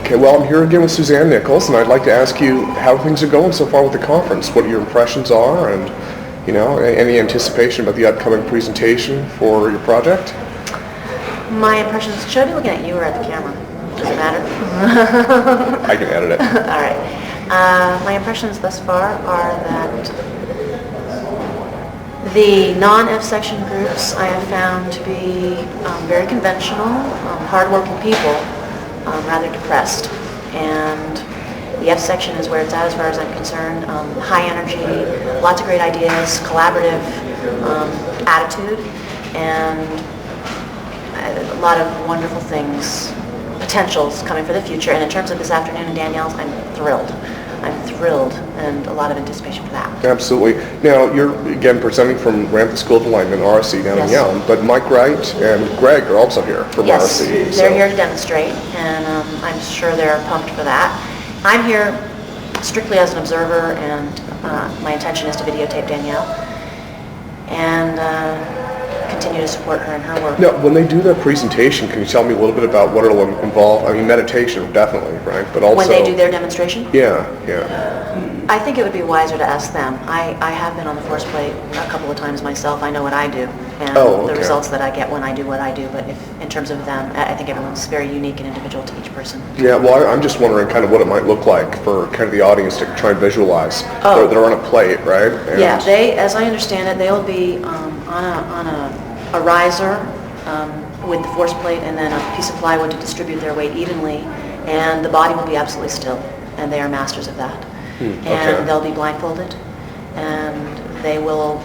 Okay, well, I'm here again with Suzanne Nichols, and I'd like to ask you how things are going so far with the conference, what your impressions are, and, you know, any anticipation about the upcoming presentation for your project? My impressions, should I be looking at you or at the camera? Does it matter? I can edit it. All right. My impressions thus far are that the non-F section groups I have found to be very conventional, hardworking people, rather depressed. And the F section is where it's at as far as I'm concerned. High energy, lots of great ideas, collaborative attitude, and a lot of wonderful things, potentials coming for the future. And in terms of this afternoon and Danielle's, I'm thrilled. And a lot of anticipation for that. Absolutely. Now, you're, again, presenting from Ramtha School of Alignment, RSC down in Yelm, but Mike Wright and Greg are also here from RSC. Yes, they're here to demonstrate, and I'm sure they're pumped for that. I'm here strictly as an observer, and my intention is to videotape Danielle and continue to support her in her work. Now, when they do their presentation, can you tell me a little bit about what it'll involve? I mean, meditation, definitely, right? But also... When they do their demonstration? Yeah. I think it would be wiser to ask them. I have been on the force plate a couple of times myself. I know what I do, and the results that I get when I do what I do. But in terms of them, I think everyone's very unique and individual to each person. Yeah, well, I'm just wondering kind of what it might look like for kind of the audience to try and visualize. They're on a plate, right? And yeah, as I understand it, they'll be on a riser with the force plate and then a piece of plywood to distribute their weight evenly, and the body will be absolutely still, and they are masters of that. And they'll be blindfolded, and they will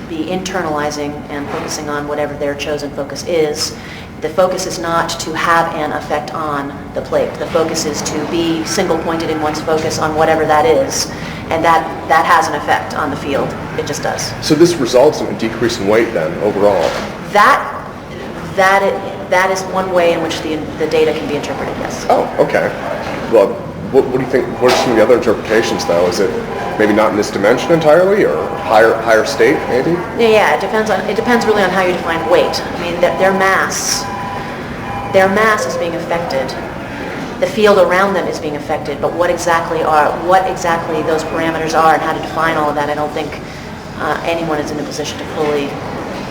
be internalizing and focusing on whatever their chosen focus is. The focus is not to have an effect on the plate. The focus is to be single-pointed in one's focus on whatever that is, and that has an effect on the field. It just does. So this results in a decrease in weight then, overall? That is one way in which the data can be interpreted, yes. Oh, okay. Well, what do you think, what are some of the other interpretations, though? Is it maybe not in this dimension entirely, or higher state, maybe? Yeah, it depends really on how you define weight. I mean, their mass is being affected. The field around them is being affected, but what exactly those parameters are and how to define all of that, I don't think anyone is in a position to fully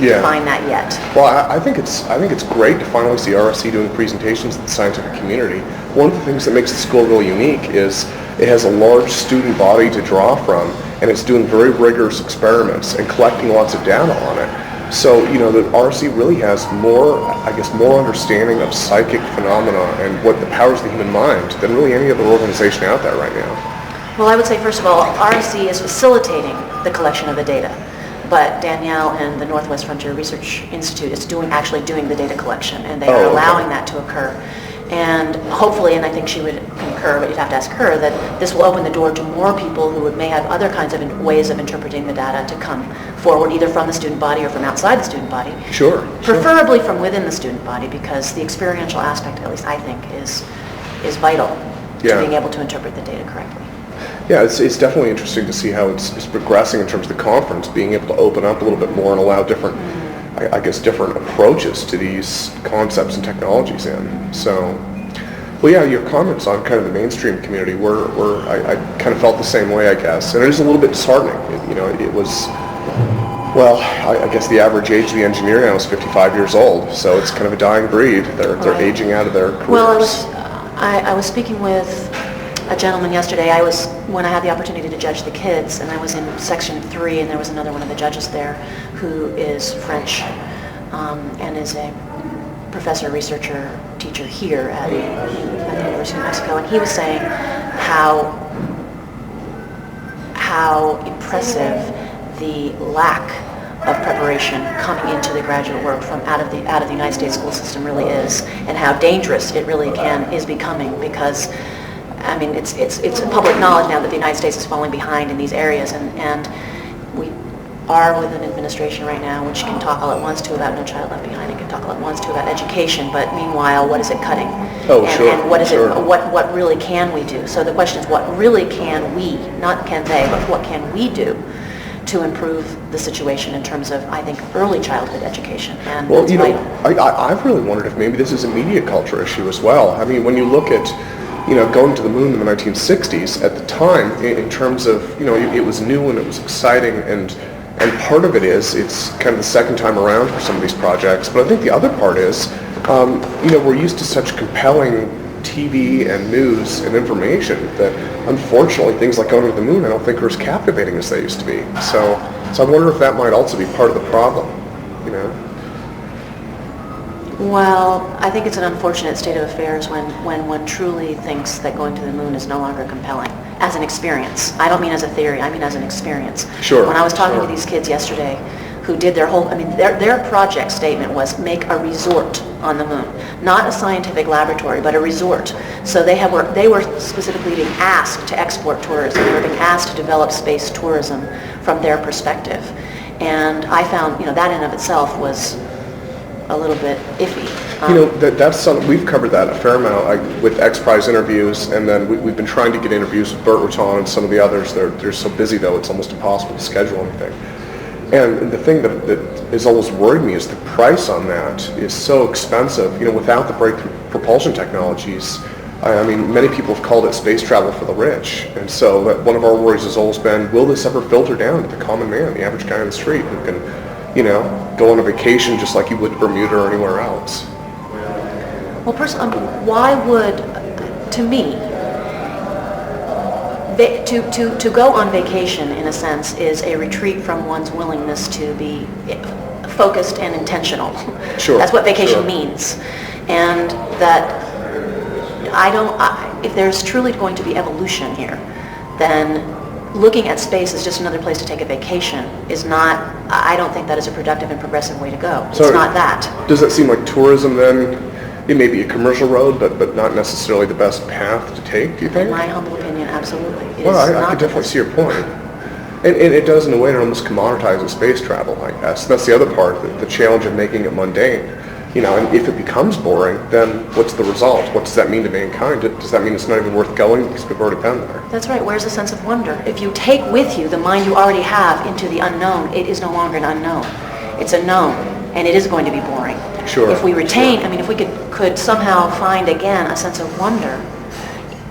define that yet. Well, I think it's great to finally see RSC doing presentations to the scientific community. One of the things that makes the school really unique is it has a large student body to draw from, and it's doing very rigorous experiments and collecting lots of data on it. So, you know, the RSC really has more understanding of psychic phenomena and what the powers of the human mind than really any other organization out there right now. Well, I would say, first of all, RSC is facilitating the collection of the data, but Danielle and the Northwest Frontier Research Institute is actually doing the data collection, and they are allowing that to occur. And hopefully, and I think she would concur, but you'd have to ask her, that this will open the door to more people who may have other kinds of ways of interpreting the data to come forward, either from the student body or from outside the student body. Sure. Preferably from within the student body, because the experiential aspect, at least I think, is vital to being able to interpret the data correctly. Yeah, it's definitely interesting to see how it's progressing in terms of the conference, being able to open up a little bit more and allow different approaches to these concepts and technologies in. So, well, yeah, your comments on kind of the mainstream community I kind of felt the same way, I guess. And it is a little bit disheartening. It was, well, I guess the average age of the engineer now is 55 years old, so it's kind of a dying breed. They're aging out of their careers. Well, I was speaking with a gentleman yesterday. When I had the opportunity to judge the kids, and I was in section 3, and there was another one of the judges there who is French and is a professor, researcher, teacher here at the University of Mexico, and he was saying how impressive the lack of preparation coming into the graduate work from out of the United States school system really is, and how dangerous it really is becoming, because I mean, it's public knowledge now that the United States is falling behind in these areas, and we are with an administration right now which can talk all at once to about No Child Left Behind and can talk all at once to about education, but meanwhile, what is it cutting? And what is it? What really can we do? So the question is, what really can we, not can they, but what can we do to improve the situation in terms of, I think, early childhood education? And well, I've really wondered if maybe this is a media culture issue as well. I mean, when you look at going to the moon in the 1960s, at the time, in terms of, it was new and it was exciting, and part of it is, it's kind of the second time around for some of these projects, but I think the other part is, we're used to such compelling TV and news and information that, unfortunately, things like going to the moon I don't think are as captivating as they used to be. So I wonder if that might also be part of the problem, Well, I think it's an unfortunate state of affairs when one truly thinks that going to the moon is no longer compelling as an experience. I don't mean as a theory, I mean as an experience. Sure. When I was talking sure. to these kids yesterday who did their project statement was make a resort on the moon. Not a scientific laboratory, but a resort. So they were specifically being asked to export tourism. They were being asked to develop space tourism from their perspective. And I found, that in of itself was a little bit iffy. That's something, we've covered that a fair amount with X Prize interviews, and then we've been trying to get interviews with Burt Rutan and some of the others. They're so busy, though, it's almost impossible to schedule anything. And the thing that has always worried me is the price on that is so expensive. Without the breakthrough propulsion technologies, I mean, many people have called it space travel for the rich. And so one of our worries has always been, will this ever filter down to the common man, the average guy on the street who can, go on a vacation just like you would to Bermuda or anywhere else? Well, personally, why would, to me, to go on vacation, in a sense, is a retreat from one's willingness to be focused and intentional. Sure. That's what vacation sure. means. And that if there's truly going to be evolution here, then looking at space as just another place to take a vacation is not, I don't think that is a productive and progressive way to go. It's not that. Does that seem like tourism then? It may be a commercial road, but not necessarily the best path to take, do you think? In my humble opinion, absolutely. Well, I could definitely see your point. And it does, in a way, it almost commoditizes space travel, I guess. That's the other part, the challenge of making it mundane. And if it becomes boring, then what's the result? What does that mean to mankind? Does that mean it's not even worth going because we've already been there? That's right. Where's the sense of wonder? If you take with you the mind you already have into the unknown, it is no longer an unknown. It's a known, and it is going to be boring. Sure. If we retain, if we could somehow find again a sense of wonder,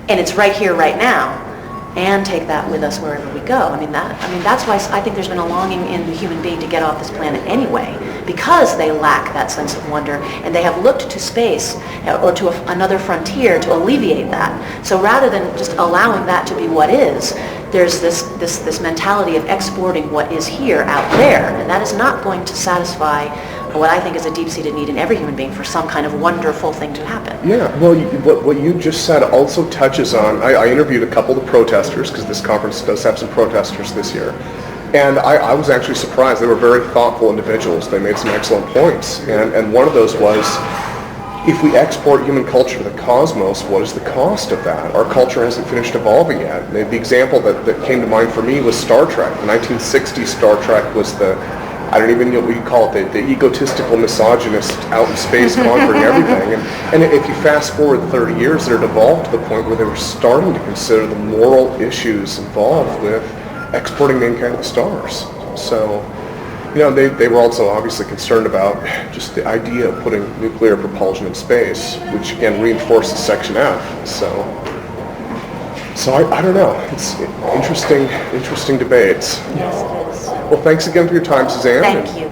and it's right here, right now, and take that with us wherever we go. That's why I think there's been a longing in the human being to get off this planet anyway, because they lack that sense of wonder, and they have looked to space or to another frontier to alleviate that. So rather than just allowing that to be what is, there's this mentality of exporting what is here out there, and that is not going to satisfy what I think is a deep-seated need in every human being for some kind of wonderful thing to happen. Yeah, well, what you just said also touches on, I interviewed a couple of the protesters, because this conference does have some protesters this year, and I was actually surprised. They were very thoughtful individuals. They made some excellent points, and one of those was, if we export human culture to the cosmos, what is the cost of that? Our culture hasn't finished evolving yet. The example that came to mind for me was Star Trek. The 1960s Star Trek was I don't even know what you call it, the egotistical misogynist out in space conquering everything. And if you fast forward 30 years, it had evolved to the point where they were starting to consider the moral issues involved with exporting mankind to the stars. So, they were also obviously concerned about just the idea of putting nuclear propulsion in space, which again reinforces Section F. So I don't know. It's interesting debates. Yes, it is. Well, thanks again for your time, Suzanne. Thank you.